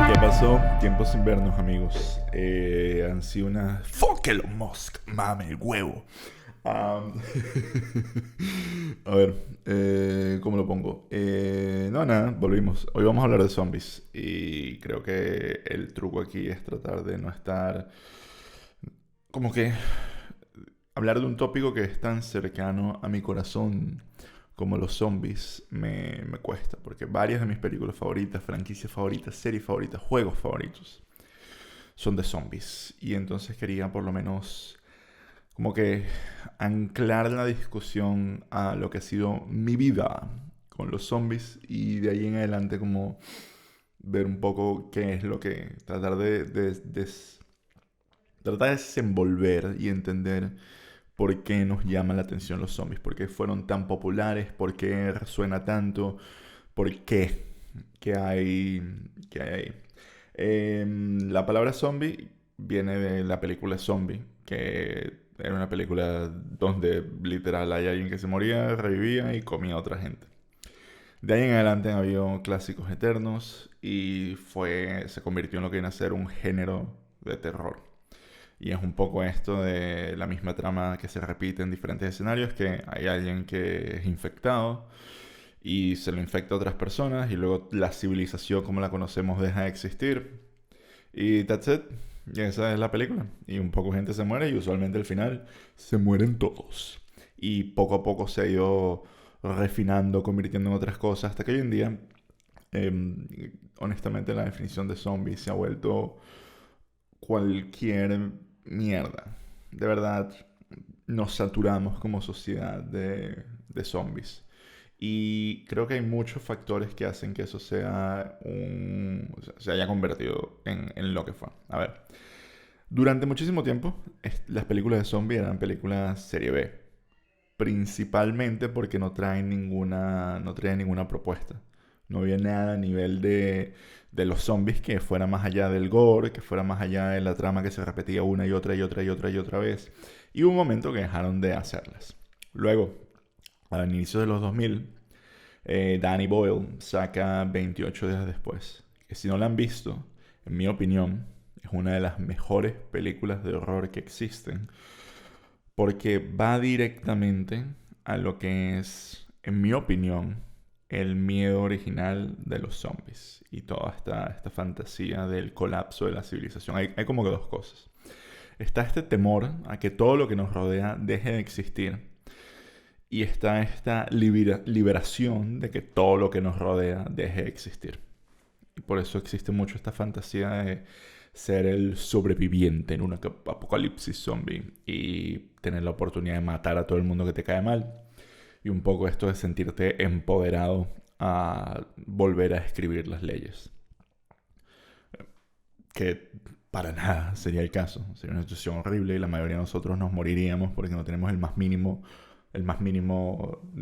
¿Qué pasó? Tiempos sin vernos, amigos. Han sido una... ¡Fuck Elon Musk! ¡Mame el huevo! Am, A ver, ¿cómo lo pongo? No, nada, volvimos. Hoy vamos a hablar de zombies. Y creo que el truco aquí es tratar de no estar... Como que hablar de un tópico que es tan cercano a mi corazón como los zombies me cuesta, porque varias de mis películas favoritas, franquicias favoritas, series favoritas, juegos favoritos son de zombies. Y entonces quería por lo menos como que anclar la discusión a lo que ha sido mi vida con los zombies y de ahí en adelante como ver un poco qué es lo que tratar tratar de desenvolver y entender por qué nos llaman la atención los zombies, por qué fueron tan populares, por qué resuena tanto, por qué, qué hay ahí. La palabra zombie viene de la película Zombie, que era una película donde literal hay alguien que se moría, revivía y comía a otra gente. De ahí en adelante han habido clásicos eternos y se convirtió en lo que viene a ser un género de terror. Y es un poco esto de la misma trama que se repite en diferentes escenarios, que hay alguien que es infectado y se lo infecta a otras personas y luego la civilización como la conocemos deja de existir. Y that's it. Y esa es la película. Y un poco gente se muere y usualmente al final se mueren todos. Y poco a poco se ha ido refinando, convirtiendo en otras cosas, hasta que hoy en día, honestamente, la definición de zombie se ha vuelto cualquier mierda. De verdad, nos saturamos como sociedad de zombies. Y creo que hay muchos factores que hacen que eso o sea, se haya convertido en lo que fue. A ver, durante muchísimo tiempo, las películas de zombies eran películas serie B. Principalmente porque no traen ninguna propuesta. No había nada a nivel de los zombies que fuera más allá del gore, que fuera más allá de la trama que se repetía una y otra y otra y otra y otra vez. Y hubo un momento que dejaron de hacerlas. Luego, al inicio de los 2000, Danny Boyle saca 28 días después. Que si no la han visto, en mi opinión, es una de las mejores películas de horror que existen. Porque va directamente a lo que es, en mi opinión, el miedo original de los zombies. Y toda esta fantasía del colapso de la civilización. Hay como que dos cosas. Está este temor a que todo lo que nos rodea deje de existir. Y está esta liberación de que todo lo que nos rodea deje de existir. Y por eso existe mucho esta fantasía de ser el sobreviviente en un apocalipsis zombie y tener la oportunidad de matar a todo el mundo que te cae mal. Y un poco esto de sentirte empoderado a volver a escribir las leyes. Que para nada sería el caso. Sería una situación horrible y la mayoría de nosotros nos moriríamos porque no tenemos el más mínimo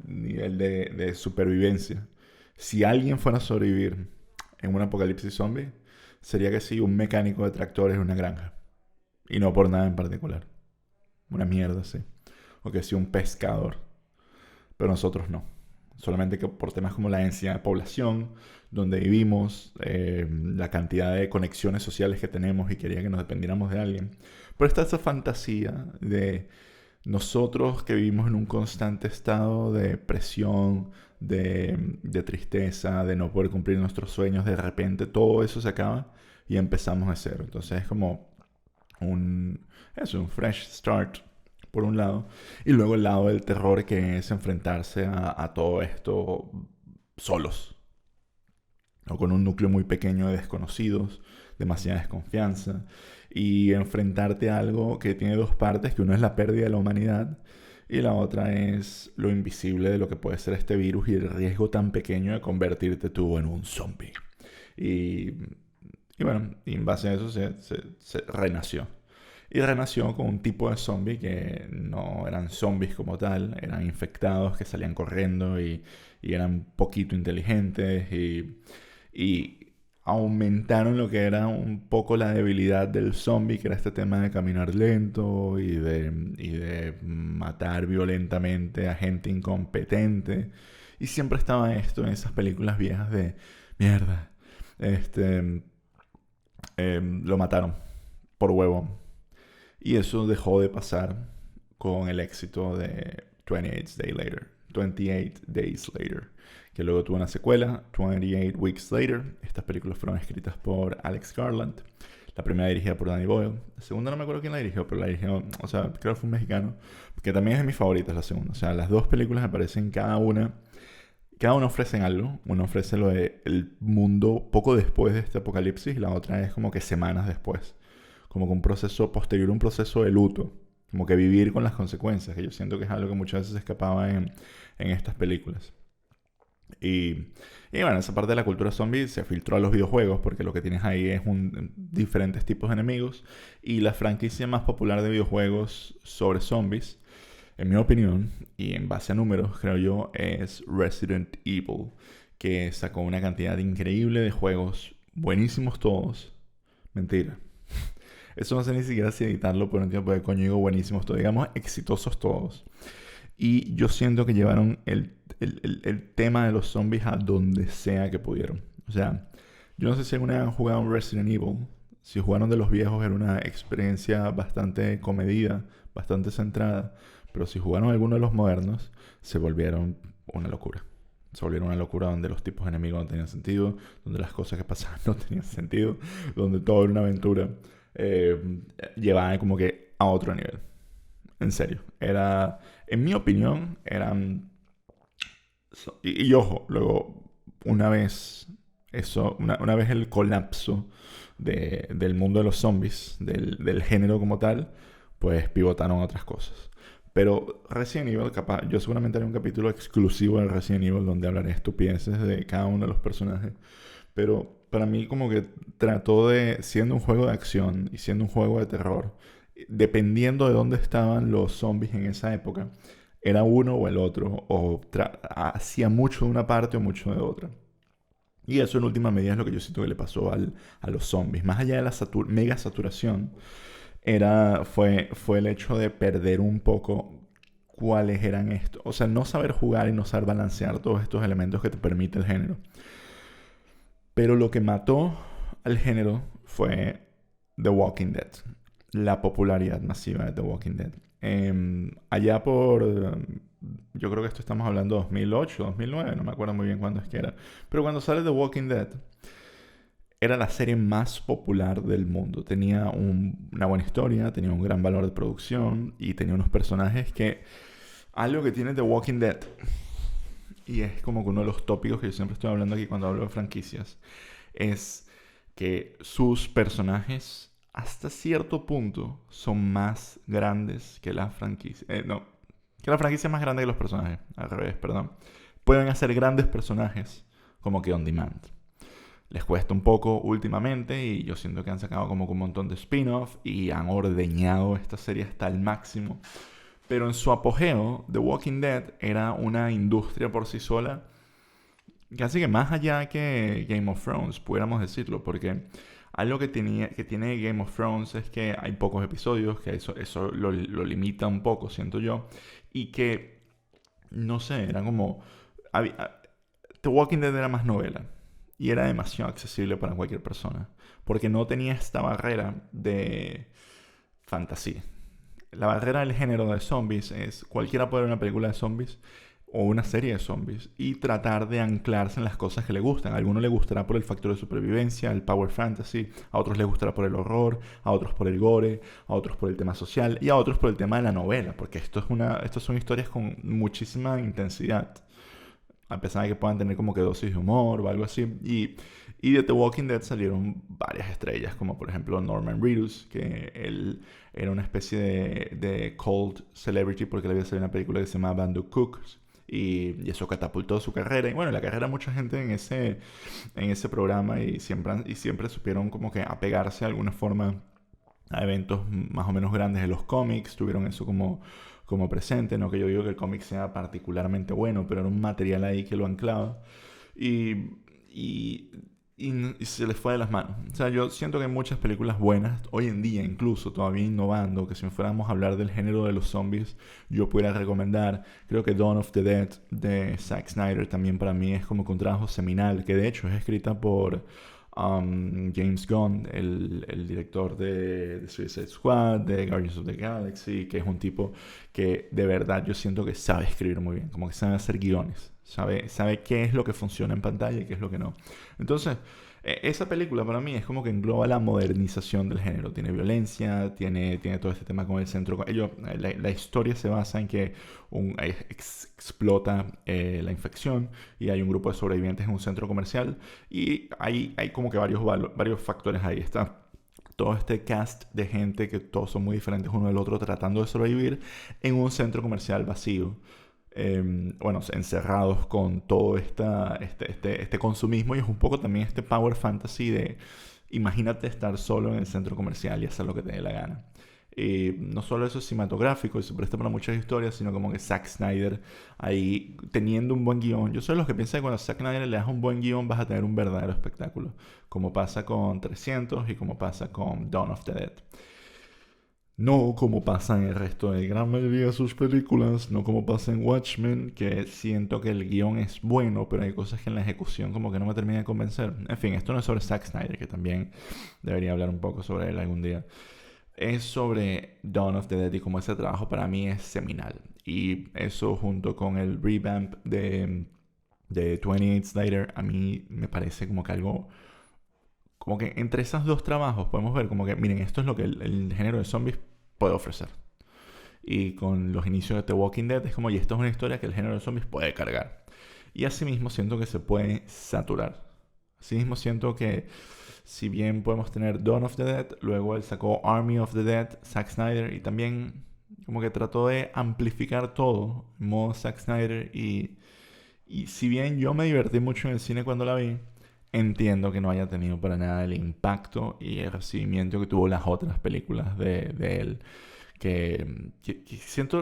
nivel de supervivencia. Si alguien fuera a sobrevivir en un apocalipsis zombie, sería que sí, un mecánico de tractores en una granja. Y no por nada en particular. Una mierda, sí. O que sí, un pescador. Pero nosotros no. Solamente que por temas como la densidad de población, donde vivimos, la cantidad de conexiones sociales que tenemos y quería que nos dependiéramos de alguien. Pero está esa fantasía de nosotros que vivimos en un constante estado de presión, de tristeza, de no poder cumplir nuestros sueños, de repente todo eso se acaba y empezamos de cero. Entonces es como un fresh start por un lado, y luego el lado del terror que es enfrentarse a todo esto solos, o con un núcleo muy pequeño de desconocidos, demasiada desconfianza, y enfrentarte a algo que tiene dos partes, que una es la pérdida de la humanidad, y la otra es lo invisible de lo que puede ser este virus y el riesgo tan pequeño de convertirte tú en un zombie. Y, y bueno, y en base a eso se renació. Y renació con un tipo de zombie que no eran zombies como tal, eran infectados que salían corriendo y eran poquito inteligentes y aumentaron lo que era un poco la debilidad del zombie, que era este tema de caminar lento y de matar violentamente a gente incompetente. Y siempre estaba esto en esas películas viejas de mierda. Este, lo mataron por huevón. Y eso dejó de pasar con el éxito de 28 Days Later, que luego tuvo una secuela, 28 Weeks Later. Estas películas fueron escritas por Alex Garland. La primera dirigida por Danny Boyle. La segunda no me acuerdo quién la dirigió, pero la dirigió, o sea, creo que fue un mexicano, que también es de mis favoritas la segunda. O sea, las dos películas me parecen cada una ofrecen algo. Una ofrece lo de el mundo poco después de este apocalipsis y la otra es como que semanas después. Como que un proceso posterior, un proceso de luto. Como que vivir con las consecuencias, que yo siento que es algo que muchas veces se escapaba en estas películas. Y bueno, esa parte de la cultura zombie se filtró a los videojuegos porque lo que tienes ahí es diferentes tipos de enemigos. Y la franquicia más popular de videojuegos sobre zombies, en mi opinión, y en base a números, creo yo, es Resident Evil, que sacó una cantidad increíble de juegos, buenísimos todos. Mentira. Eso no sé ni siquiera si editarlo, pero no entiendo por qué coño digo buenísimos todos, digamos exitosos todos. Y yo siento que llevaron el tema de los zombies a donde sea que pudieron. O sea, yo no sé si alguna vez han jugado un Resident Evil. Si jugaron de los viejos era una experiencia bastante comedida, bastante centrada. Pero si jugaron alguno de los modernos, se volvieron una locura. Se volvieron una locura donde los tipos de enemigos no tenían sentido, donde las cosas que pasaban no tenían sentido, donde todo era una aventura. Llevaban como que a otro nivel. En serio. Era, en mi opinión, eran... Y ojo, luego, una vez una vez el colapso del mundo de los zombies, del género como tal, pues pivotaron a otras cosas. Pero Resident Evil, capaz, yo seguramente haré un capítulo exclusivo de Resident Evil donde hablaré estupideces de cada uno de los personajes. Pero para mí como que trató de, siendo un juego de acción y siendo un juego de terror, dependiendo de dónde estaban los zombies en esa época, era uno o el otro, o hacía mucho de una parte o mucho de otra. Y eso en última medida es lo que yo siento que le pasó a los zombies. Más allá de la mega saturación, fue el hecho de perder un poco cuáles eran estos. O sea, no saber jugar y no saber balancear todos estos elementos que te permite el género. Pero lo que mató al género fue The Walking Dead. La popularidad masiva de The Walking Dead. Allá por... yo creo que esto estamos hablando de 2008, 2009, no me acuerdo muy bien cuándo es que era. Pero cuando sale The Walking Dead, era la serie más popular del mundo. Tenía una buena historia, tenía un gran valor de producción y tenía unos personajes que... Algo que tiene The Walking Dead, y es como que uno de los tópicos que yo siempre estoy hablando aquí cuando hablo de franquicias, es que sus personajes hasta cierto punto son más grandes que la franquicia. No, que la franquicia es más grande que los personajes. Al revés, perdón. Pueden hacer grandes personajes como que on demand. Les cuesta un poco últimamente y yo siento que han sacado como que un montón de spin-off y han ordeñado esta serie hasta el máximo. Pero en su apogeo, The Walking Dead era una industria por sí sola, casi que más allá que Game of Thrones, pudiéramos decirlo, porque algo que tiene Game of Thrones es que hay pocos episodios, que eso lo limita un poco, siento yo, y que, no sé, era como... The Walking Dead era más novela, y era demasiado accesible para cualquier persona, porque no tenía esta barrera de fantasía. La barrera del género de zombies es cualquiera puede ver una película de zombies o una serie de zombies y tratar de anclarse en las cosas que le gustan. A algunos le gustará por el factor de supervivencia, el power fantasy, a otros les gustará por el horror, a otros por el gore, a otros por el tema social y a otros por el tema de la novela, porque estos son historias con muchísima intensidad, a pesar de que puedan tener como que dosis de humor o algo así. Y de The Walking Dead salieron varias estrellas, como por ejemplo Norman Reedus, que él era una especie de cult celebrity porque le había salido una película que se llama Band of Cooks. Y eso catapultó su carrera. Y bueno, la carrera de mucha gente en ese programa y siempre supieron como que apegarse de alguna forma a eventos más o menos grandes de los cómics. Tuvieron eso como presente. No que yo digo que el cómic sea particularmente bueno, pero era un material ahí que lo anclaba. Y y se les fue de las manos. O sea, yo siento que hay muchas películas buenas, hoy en día incluso, todavía innovando, que si fuéramos a hablar del género de los zombies, yo pudiera recomendar, creo que Dawn of the Dead de Zack Snyder también para mí es como que un trabajo seminal, que de hecho es escrita por James Gunn, el director de Suicide Squad, de Guardians of the Galaxy, que es un tipo que de verdad yo siento que sabe escribir muy bien, como que sabe hacer guiones, sabe qué es lo que funciona en pantalla y qué es lo que no. Entonces, esa película para mí es como que engloba la modernización del género. Tiene violencia, tiene todo este tema con el centro. La historia se basa en que explota la infección y hay un grupo de sobrevivientes en un centro comercial y hay como que varios factores ahí. Está todo este cast de gente que todos son muy diferentes uno del otro tratando de sobrevivir en un centro comercial vacío. Bueno, encerrados con todo este consumismo y es un poco también este power fantasy de imagínate estar solo en el centro comercial y hacer lo que te dé la gana. No solo eso es cinematográfico y se presta para muchas historias, sino como que Zack Snyder ahí teniendo un buen guión. Yo soy de los que piensan que cuando a Zack Snyder le das un buen guión vas a tener un verdadero espectáculo, como pasa con 300 y como pasa con Dawn of the Dead. No como pasa en el resto de gran mayoría de sus películas, no como pasa en Watchmen, que siento que el guión es bueno, pero hay cosas que en la ejecución como que no me termina de convencer. En fin, esto no es sobre Zack Snyder, que también debería hablar un poco sobre él algún día. Es sobre Dawn of the Dead y como ese trabajo para mí es seminal. Y eso junto con el revamp de 28 Later, a mí me parece como que algo como que entre esos dos trabajos podemos ver como que, miren, esto es lo que el género de zombies puede ofrecer. Y con los inicios de The Walking Dead es como, y esto es una historia que el género de zombies puede cargar. Y asimismo siento que se puede saturar. Asimismo siento que si bien podemos tener Dawn of the Dead, luego él sacó Army of the Dead, Zack Snyder, y también como que trató de amplificar todo en modo Zack Snyder. Y si bien yo me divertí mucho en el cine cuando la vi, entiendo que no haya tenido para nada el impacto y el recibimiento que tuvo las otras películas de él.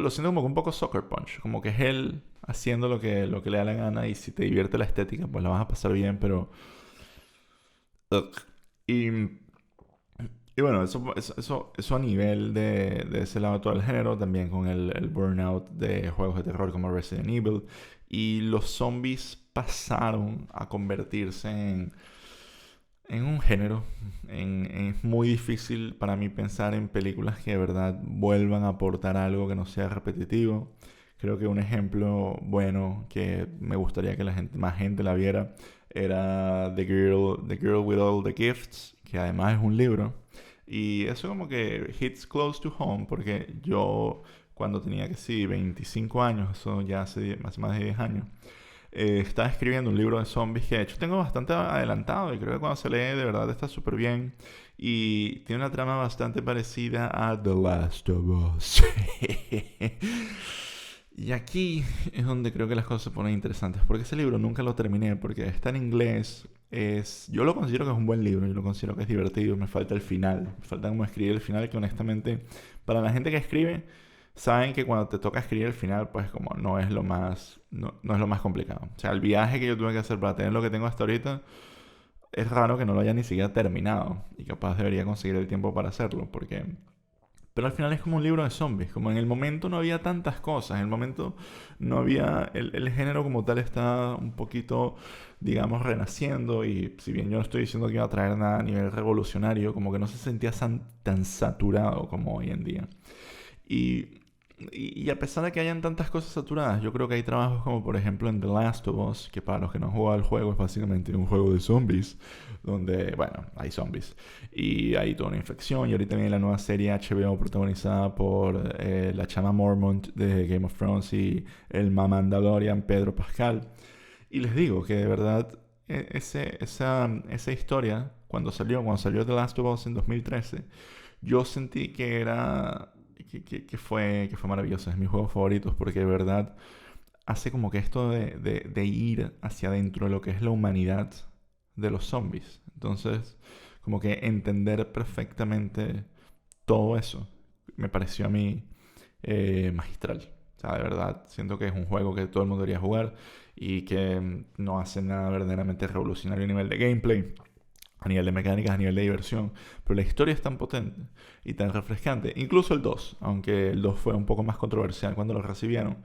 Lo siento como que un poco Sucker Punch. Como que es él haciendo lo que le da la gana y si te divierte la estética, pues la vas a pasar bien, pero... ugh. Y, y bueno, eso a nivel de ese lado de todo el género, también con el burnout de juegos de terror como Resident Evil. Y los zombies pasaron a convertirse en un género. Es muy difícil para mí pensar en películas que de verdad vuelvan a aportar algo que no sea repetitivo. Creo que un ejemplo bueno que me gustaría que más gente la viera era The Girl with All the Gifts, que además es un libro. Y eso como que hits close to home, porque yo cuando tenía que sí, 25 años, eso ya hace más de 10 años, estaba escribiendo un libro de zombies que de hecho tengo bastante adelantado y creo que cuando se lee de verdad está súper bien y tiene una trama bastante parecida a The Last of Us. Y aquí es donde creo que las cosas se ponen interesantes, porque ese libro nunca lo terminé, porque está en inglés, yo lo considero que es un buen libro, yo lo considero que es divertido, me falta el final, me falta como escribir el final, que honestamente, para la gente que escribe, saben que cuando te toca escribir el final, pues como no es lo más, no es lo más complicado. O sea, el viaje que yo tuve que hacer para tener lo que tengo hasta ahorita, es raro que no lo haya ni siquiera terminado, y capaz debería conseguir el tiempo para hacerlo, porque... Pero al final es como un libro de zombies. Como en el momento no había tantas cosas. En el momento no había... El género como tal está un poquito, digamos, renaciendo. Y si bien yo no estoy diciendo que iba a traer nada a nivel revolucionario, como que no se sentía tan saturado como hoy en día. Y, y a pesar de que hayan tantas cosas saturadas, yo creo que hay trabajos como por ejemplo en The Last of Us, que para los que no han jugado el juego es básicamente un juego de zombies, donde, bueno, hay zombies y hay toda una infección. Y ahorita viene la nueva serie HBO protagonizada por la chama Mormont de Game of Thrones y el Mandalorian Pedro Pascal. Y les digo que de verdad esa historia, cuando salió The Last of Us en 2013, yo sentí que era que fue maravilloso. Es mi juego favorito porque de verdad hace como que esto de ir hacia adentro de lo que es la humanidad de los zombies. Entonces, como que entender perfectamente todo eso me pareció a mí magistral. O sea, de verdad, siento que es un juego que todo el mundo debería jugar y que no hace nada verdaderamente revolucionario a nivel de gameplay, a nivel de mecánicas, a nivel de diversión. Pero la historia es tan potente y tan refrescante. Incluso el 2, aunque el 2 fue un poco más controversial cuando lo recibieron.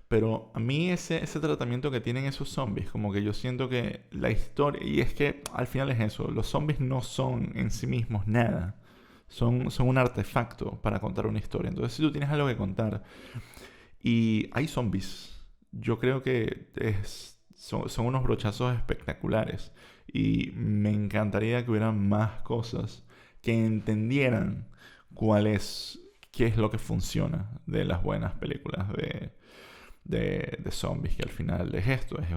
Pero a mí ese tratamiento que tienen esos zombies, como que yo siento que la historia, y es que al final es eso, los zombies no son en sí mismos nada, son un artefacto para contar una historia. Entonces si tú tienes algo que contar y hay zombies, yo creo que son unos brochazos espectaculares y me encantaría que hubieran más cosas que entendieran cuál es, qué es lo que funciona de las buenas películas de zombies, que al final es esto, es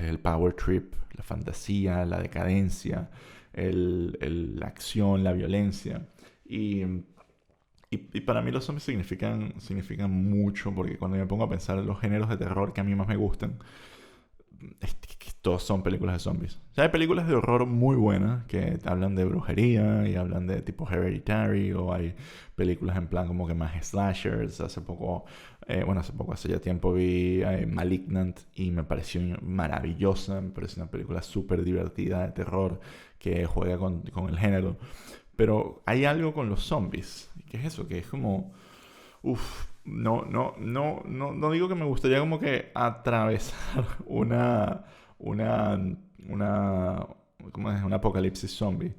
el power trip, la fantasía, la decadencia, la acción, la violencia. Y, y para mí los zombies significan mucho, porque cuando me pongo a pensar en los géneros de terror que a mí más me gustan, que todos son películas de zombies. O sea, hay películas de horror muy buenas que hablan de brujería y hablan de tipo Hereditary, o hay películas en plan como que más slashers. Hace ya tiempo vi Malignant y me pareció maravillosa, me pareció una película súper divertida de terror que juega con el género. Pero hay algo con los zombies, que es eso, que es como... Uf, no digo que me gustaría como que atravesar una, una, ¿cómo es? Un apocalipsis zombie.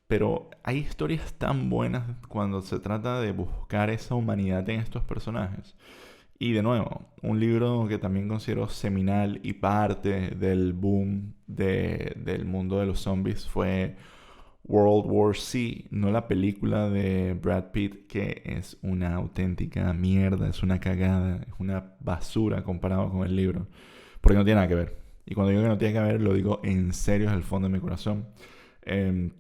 Pero hay historias tan buenas cuando se trata de buscar esa humanidad en estos personajes. Y de nuevo, un libro que también considero seminal y parte del boom del mundo de los zombies fue World War Z, no la película de Brad Pitt, que es una auténtica mierda, es una cagada, es una basura comparado con el libro, porque no tiene nada que ver. Y cuando digo que no tiene que ver, lo digo en serio, desde el fondo de mi corazón. Eh,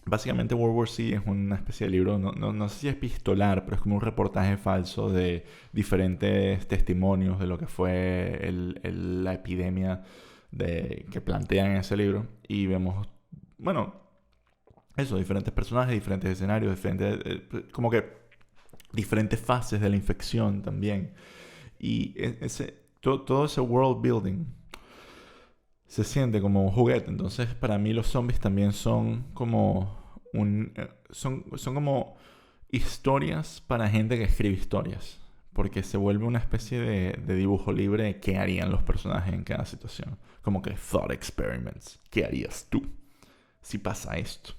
Básicamente World War Z es una especie de libro, no sé si es epistolar, pero es como un reportaje falso de diferentes testimonios de lo que fue la epidemia que plantean en ese libro. Y vemos, bueno, eso, diferentes personajes, diferentes escenarios, como que diferentes fases de la infección también. Y todo ese world building se siente como un juguete. Entonces, para mí los zombies también son como son como historias para gente que escribe historias. Porque se vuelve una especie de dibujo libre de qué harían los personajes en cada situación. Como que thought experiments. ¿Qué harías tú si pasa esto?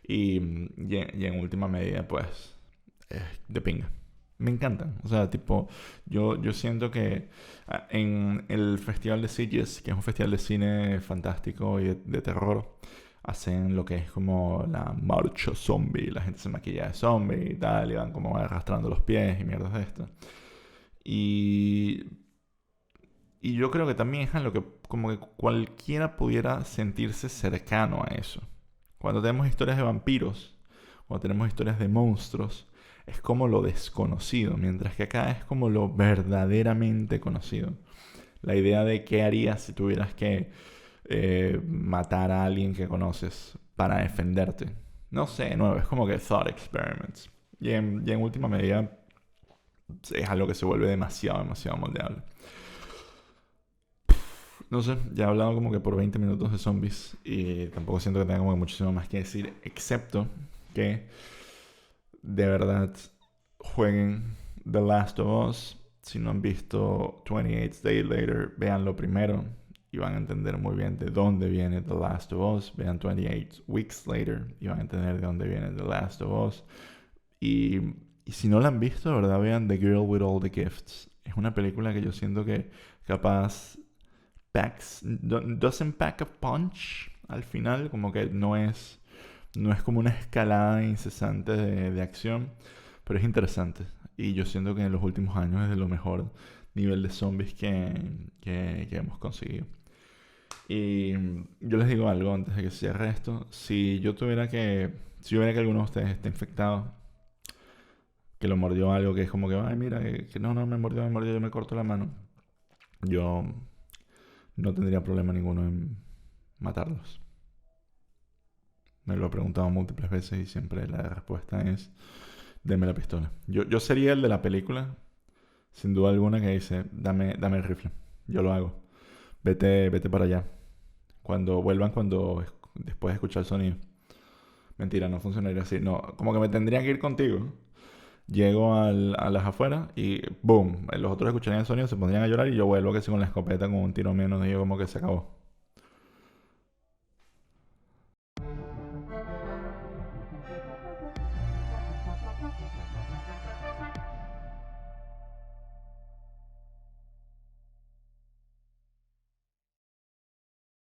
Y en última medida, pues, de pinga. Me encantan. O sea, tipo, yo siento que en el Festival de Sitges, que es un festival de cine fantástico y de terror, hacen lo que es como la marcha zombie. La gente se maquilla de zombie y tal, y van como arrastrando los pies y mierdas de esto. Y, y yo creo que también es algo que como que cualquiera pudiera sentirse cercano a eso. Cuando tenemos historias de vampiros, cuando tenemos historias de monstruos, es como lo desconocido, mientras que acá es como lo verdaderamente conocido. La idea de qué harías si tuvieras que matar a alguien que conoces para defenderte. No sé, de nuevo, es como que thought experiments. Y en última medida es algo que se vuelve demasiado moldeable. No sé, ya he hablado como que por 20 minutos de zombies y tampoco siento que tenga como que muchísimo más que decir, excepto que de verdad jueguen The Last of Us. Si no han visto 28 Days Later, véanlo primero y van a entender muy bien de dónde viene The Last of Us. Vean 28 Weeks Later y van a entender de dónde viene The Last of Us. Y, y si no la han visto, de verdad, vean The Girl with All the Gifts. Es una película que yo siento que capaz doesn't pack a punch al final, como que no es como una escalada incesante de acción, pero es interesante. Y yo siento que en los últimos años es de lo mejor nivel de zombies que hemos conseguido. Y yo les digo algo antes de que cierre esto. Si yo viera que alguno de ustedes esté infectado, que lo mordió algo, que es como que, ay, mira, que no, me mordió, yo me corto la mano. Yo no tendría problema ninguno en matarlos. Me lo he preguntado múltiples veces y siempre la respuesta es: denme la pistola. Yo sería el de la película sin duda alguna, que dice, dame el rifle, yo lo hago, vete para allá. Cuando vuelvan, después de escuchar el sonido. Mentira, no funcionaría así. No, como que me tendría que ir contigo. Llego a las afueras y boom, los otros escucharían el sonido, se pondrían a llorar y yo vuelvo que sí con la escopeta con un tiro menos y yo como que se acabó.